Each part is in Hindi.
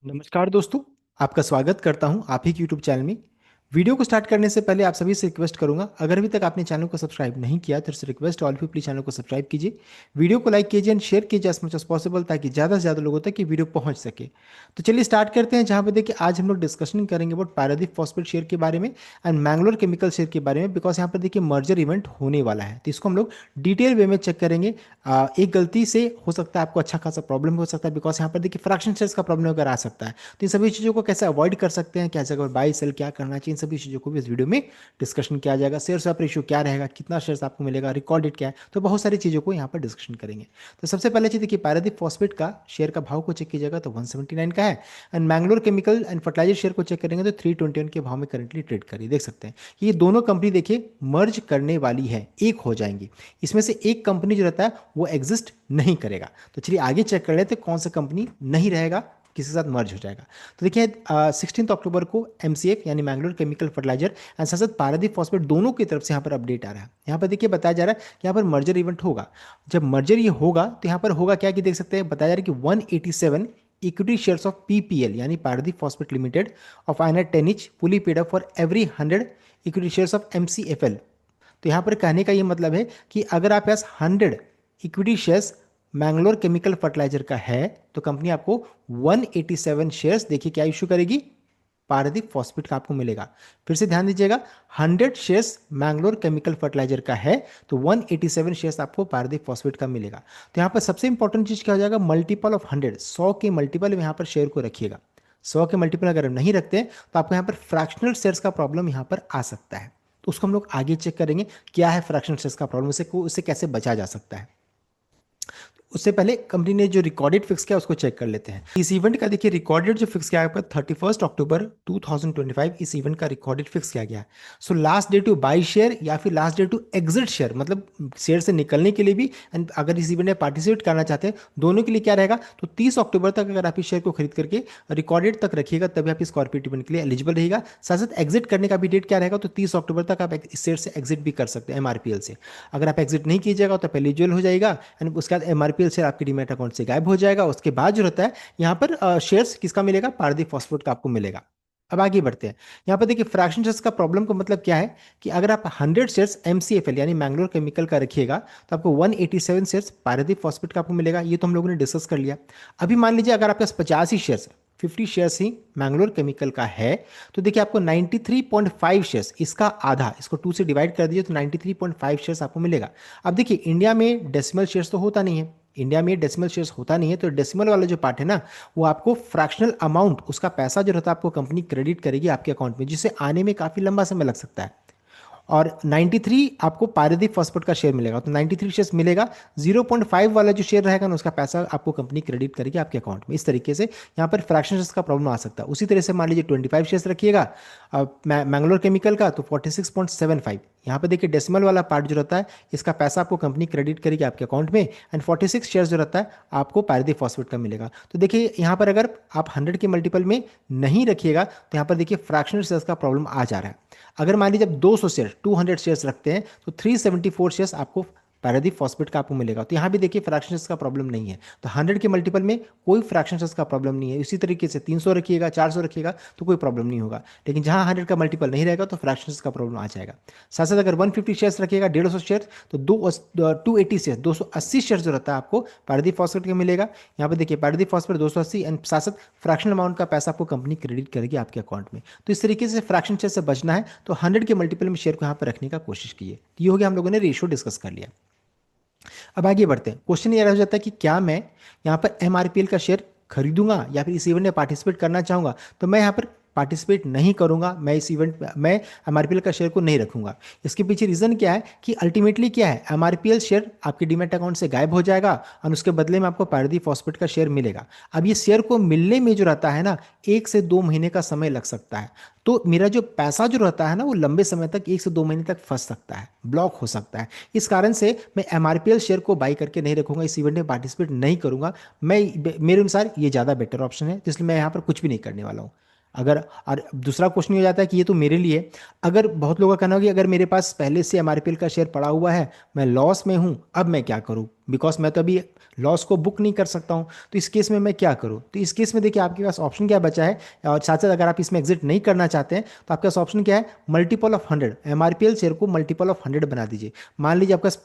नमस्कार दोस्तों। आपका स्वागत करता हूं आप ही के यूट्यूब चैनल में। वीडियो को स्टार्ट करने से पहले आप सभी से रिक्वेस्ट करूंगा, अगर अभी तक आपने चैनल को सब्सक्राइब नहीं किया तो रिक्वेस्ट ऑल पीपल चैनल को सब्सक्राइब कीजिए। वीडियो को लाइक कीजिए एंड शेयर कीजिए एज मच एज पॉसिबल, ताकि ज़्यादा से ज़्यादा लोगों तक ये वीडियो पहुंच सके। तो चलिए स्टार्ट करते हैं, जहां पे देखिए आज हम लोग डिस्कशन करेंगे अबाउट पारादीप फॉस्फेट शेयर के बारे में एंड मैंगलोर केमिकल शेयर के बारे में, बिकॉज यहाँ पर देखिए मर्जर इवेंट होने वाला है, तो इसको हम लोग डिटेल वे में चेक करेंगे। एक गलती से हो सकता है आपको अच्छा खासा प्रॉब्लम हो सकता है, बिकॉज यहाँ पर देखिए फ्रैक्शन शेयर्स का प्रॉब्लम अगर आ सकता है, तो इन सभी चीज़ों को कैसे अवॉइड कर सकते हैं, क्या जगह बाई सेल क्या करना चाहिए, इन सभी चीज़ों को भी इस वीडियो में डिस्कशन किया जाएगा। शेयर स्वैप रेशियो क्या रहेगा, कितना शेयर्स आपको मिलेगा, रिकॉर्ड डेट क्या है, तो बहुत सारी चीज़ों को यहाँ पर डिस्कशन करेंगे। तो सबसे पहले चीज़ देखिए, पारादीप फॉस्फेट का शेयर का भाव को चेक कीजिएगा तो 179 का है, and Mangalore chemical and fertilizer share को चेक करेंगे तो 321 के भाव में करंटली ट्रेड करिए। देख सकते हैं कि ये दोनों कंपनी देखिए मर्ज करने वाली है, एक हो जाएंगी। इसमें से एक कंपनी जो रहता है वो एग्जिस्ट नहीं करेगा। तो चलिए आगे चेक कर लेते हैं कौन सा कंपनी नहीं रहेगा, किसी के साथ मर्ज हो जाएगा। तो देखिए 16 अक्टूबर को एमसीएफ यानी मैंगलोर केमिकल फर्टिलाइजर एंड साथ साथ पारादीप फॉस्फेट दोनों की तरफ से यहाँ पर अपडेट आ रहा है। यहाँ पर देखिए बताया जा रहा है कि यहाँ पर मर्जर इवेंट होगा। जब मर्जर ये होगा तो यहाँ पर होगा क्या कि देख सकते हैं, बताया जा रहा है कि 187 इक्विटी शेयर्स ऑफ पीपीएल यानी Paradeep phosphate limited of INR 10 each fully paid up for every 100 equity shares of MCFL. तो यहाँ पर कहने का ये मतलब है कि अगर आप पास 100 equity shares Mangalore chemical fertilizer का है, तो कंपनी आपको 187 शेयर्स देखिए क्या इशू करेगी, पारादीप फॉस्फेट का आपको मिलेगा। फिर से ध्यान दीजिएगा, 100 शेयर्स मैंगलोर केमिकल फर्टिलाइजर का है तो 187 शेयर्स आपको पारादीप फॉस्फेट का मिलेगा। तो यहाँ पर सबसे इंपॉर्टेंट चीज क्या हो जाएगा, मल्टीपल ऑफ 100, 100 के मल्टीपल में यहाँ पर शेयर को रखिएगा। 100 के मल्टीपल अगर हम नहीं रखते हैं तो आपको यहाँ पर फ्रैक्शनल शेयर्स का प्रॉब्लम यहाँ पर आ सकता है। तो उसको हम लोग आगे चेक करेंगे, क्या है फ्रैक्शनल शेयर्स का प्रॉब्लम, उससे कैसे बचा जा सकता है। उससे पहले कंपनी ने जो रिकॉर्डेड फिक्स किया उसको चेक कर लेते हैं। इस इवेंट का देखिए रिकॉर्डेड जो फिक्स किया गया 31 अक्टूबर 2025, इस इवेंट का रिकॉर्डेड फिक्स किया गया। So last day to buy share या फिर last day to exit share, मतलब शेयर से निकलने के लिए भी एंड अगर इस इवेंट में पार्टिसिपेट करना चाहते हैं दोनों के लिए क्या रहेगा, तो 30 अक्टूबर तक अगर आप इस शेयर को खरीद करके रिकॉर्डेड तक रखिएगा तभी आप इस कॉर्पोरेट इवेंट के लिए एलिजिबल रहेगा। साथ साथ एग्जिट करने का भी डेट क्या रहेगा, तो 30 अक्टूबर तक आप इस शेयर से एग्जिट भी कर सकते हैं एमआरपीएल से। अगर आप एग्जिट नहीं कीजिएगा तो एलिजिबल हो जाएगा एंड उसके बाद एमआरपीएल शेयर आपके डीमैट अकाउंट से गायब हो जाएगा। उसके बाद जो रहता है यहाँ पर शेयर्स किसका मिलेगा, पारादीप फॉस्फेट का आपको मिलेगा। अब आगे बढ़ते हैं। यहाँ पर देखिए फ्रैक्शन शेयर्स का प्रॉब्लम का मतलब क्या है कि अगर आप 100 शेयर्स एमसीएफएल यानी मैंगलोर केमिकल का रखिएगा तो आपको 187 शेयर्स पारादीप फॉस्फेट का आपको मिलेगा। ये तो हम लोगों ने डिस्कस कर लिया। अभी मान लीजिए अगर आपके पास 50 ही शेयर्स, 50 शेयर्स ही मैंगलोर केमिकल का है, तो देखिए आपको 93.5 शेयर्स, इसका आधा, इसको 2 से डिवाइड कर दीजिए तो 93.5 शेयर्स आपको मिलेगा। अब देखिए इंडिया में डेसिमल शेयर्स तो होता नहीं है, इंडिया में डेसिमल शेयर्स होता नहीं है, तो डेसिमल वाला जो पार्ट है ना, वो आपको फ्रैक्शनल अमाउंट, उसका पैसा जो रहता है आपको कंपनी क्रेडिट करेगी आपके अकाउंट में, जिसे आने में काफी लंबा समय लग सकता है। और 93 आपको पारादीप फॉस्फेट का शेयर मिलेगा, तो 93 शेयर मिलेगा। 0.5 वाला जो शेयर रहेगा ना, उसका पैसा आपको कंपनी क्रेडिट करेगी आपके अकाउंट में। इस तरीके से यहाँ पर फ्रैक्शन शेयर्स का प्रॉब्लम आ सकता है। उसी तरह से मान लीजिए 25 शेयर्स रखिएगा मैंगलोर केमिकल का, तो 46.75, यहाँ पे देखिए डेसिमल वाला पार्ट जो रहता है इसका पैसा आपको कंपनी क्रेडिट करेगी आपके अकाउंट में, एंड 46 शेयर जो रहता है आपको पारादीप फॉस्फेट का मिलेगा। तो देखिए यहाँ पर अगर आप 100 के मल्टीपल में नहीं रखिएगा तो यहाँ पर देखिए फ्रैक्शनल शेयर्स का प्रॉब्लम आ जा रहा है। अगर मान लीजिए जब 200 शेयर 200 शेयर्स रखते हैं तो 374 शेयर्स आपको पारादीप फॉस्फेट का आपको मिलेगा। तो यहाँ भी देखिए फ्रैक्शंस का प्रॉब्लम नहीं है, तो 100 के मल्टीपल में कोई फ्रैक्शंस का प्रॉब्लम नहीं है। इसी तरीके से 300 रखिएगा, 400 रखिएगा तो कोई प्रॉब्लम नहीं होगा। लेकिन जहाँ 100 का मल्टीपल नहीं रहेगा तो फ्रैक्शंस का प्रॉब्लम आ जाएगा। साथ साथ अगर 150 शेयर्स रखिएगा, 150 शेयर, तो 280 शेयर 280 शेयर जो रहता है आपको पारादीप फॉस्फेट का मिलेगा। यहाँ पे देखिए पारादीप फॉस्फेट 280 एंड साथ साथ फ्रैक्शनल अमाउंट का पैसा आपको कंपनी क्रेडिट करेगी आपके अकाउंट में। तो इस तरीके से फ्रैक्शन शेयर से बचना है तो 100 के मल्टीपल में शेयर को यहाँ पर रखने का कोशिश कीजिए। ये हो गया, हम लोगों ने रेशियो डिस्कस कर लिया। अब आगे बढ़ते हैं। क्वेश्चन ये रह जाता है कि क्या मैं यहाँ पर एमआरपीएल का शेयर खरीदूंगा या फिर इस इवेंट में पार्टिसिपेट करना चाहूंगा, तो मैं यहाँ पर पार्टिसिपेट नहीं करूंगा, मैं इस इवेंट मैं एमआरपीएल का शेयर को नहीं रखूंगा। इसके पीछे रीजन क्या है कि अल्टीमेटली क्या है, एमआरपीएल शेयर आपके डीमैट अकाउंट से गायब हो जाएगा और उसके बदले में आपको पारादीप फॉस्फेट का शेयर मिलेगा। अब ये शेयर को मिलने में जो रहता है ना, 1 से 2 महीने का समय लग सकता है। तो मेरा जो पैसा जो रहता है ना, वो लंबे समय तक 1 से 2 महीने तक फंस सकता है, ब्लॉक हो सकता है। इस कारण से मैं एमआरपीएल शेयर को बाई करके नहीं रखूंगा, इस इवेंट में पार्टिसिपेट नहीं करूंगा। मैं मेरे अनुसार ये ज़्यादा बेटर ऑप्शन है, तो इसलिए मैं यहाँ पर कुछ भी नहीं करने वाला हूँ। अगर और दूसरा क्वेश्चन हो जाता है कि ये तो मेरे लिए, अगर बहुत लोगों का कहना हो कि अगर मेरे पास पहले से एमआरपीएल का शेयर पड़ा हुआ है, मैं लॉस में हूँ, अब मैं क्या करूँ, बिकॉज मैं तो अभी लॉस को बुक नहीं कर सकता हूँ। तो इस केस में मैं क्या करूँ? तो इस केस में देखिए आपके पास ऑप्शन क्या बचा है, और साथ साथ अगर आप इसमें एग्जिट नहीं करना चाहते हैं तो आपके पास ऑप्शन क्या है, मल्टीपल ऑफ 100। एमआरपीएल शेयर को मल्टीपल ऑफ 100 बना दीजिए। मान लीजिए आपके पास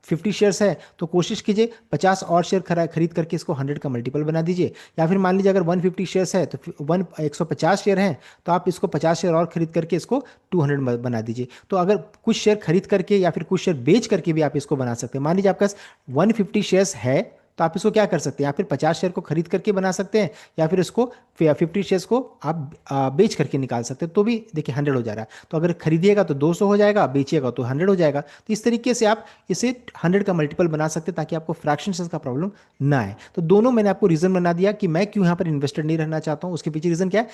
50 शेयर्स है तो कोशिश कीजिए 50 और शेयर खरीद करके इसको 100 का मल्टीपल बना दीजिए। या फिर मान लीजिए अगर 150 शेयर्स है तो 150 शेयर हैं तो आप इसको 50 शेयर और खरीद करके इसको 200 बना दीजिए। तो अगर कुछ शेयर खरीद करके या फिर कुछ शेयर बेच करके भी आप इसको बना सकते हैं। मान लीजिए आपके पास 150 शेयर्स है तो आप इसको क्या कर सकते हैं, या फिर 50 शेयर को खरीद करके बना सकते हैं, या फिर इसको 50 शेयर्स को आप बेच करके निकाल सकते हैं, तो भी देखिए 100 हो जा रहा है। तो अगर खरीदिएगा तो 200 हो जाएगा, बेचिएगा तो 100 हो जाएगा। तो इस तरीके से आप इसे 100 का मल्टीपल बना सकते हैं ताकि आपको फ्रैक्शन का प्रॉब्लम ना आए। तो दोनों मैंने आपको रीजन बना दिया कि मैं क्यों यहाँ पर इन्वेस्टेड नहीं रहना चाहता हूँ। उसके पीछे रीजन क्या है,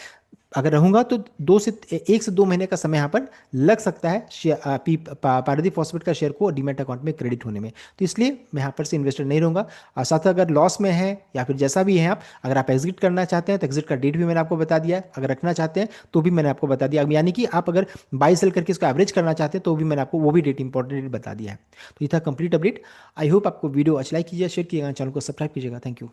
अगर रहूंगा तो 1 से 2 महीने का समय यहाँ पर लग सकता है पारदीप फॉस्फेट का शेयर को डीमैट अकाउंट में क्रेडिट होने में। तो इसलिए मैं यहाँ पर से इन्वेस्टर नहीं रहूंगा। और साथ अगर लॉस में है या फिर जैसा भी है आप, अगर आप एग्जिट करना चाहते हैं तो एग्जिट का डेट भी मैंने आपको बता दिया है। अगर रखना चाहते हैं तो भी मैंने आपको बता दिया, यानी कि आप अगर बाई सेल करके इसको एवरेज करना चाहते हैं तो भी मैंने आपको वो भी डेट इंपॉर्टेंट डेट बता दिया है। तो ये था कंप्लीट अपडेट। आई होप आपको वीडियो अच्छा लाइक कीजिए, शेयर कीजिएगा, चैनल को सब्सक्राइब कीजिएगा। Thank you.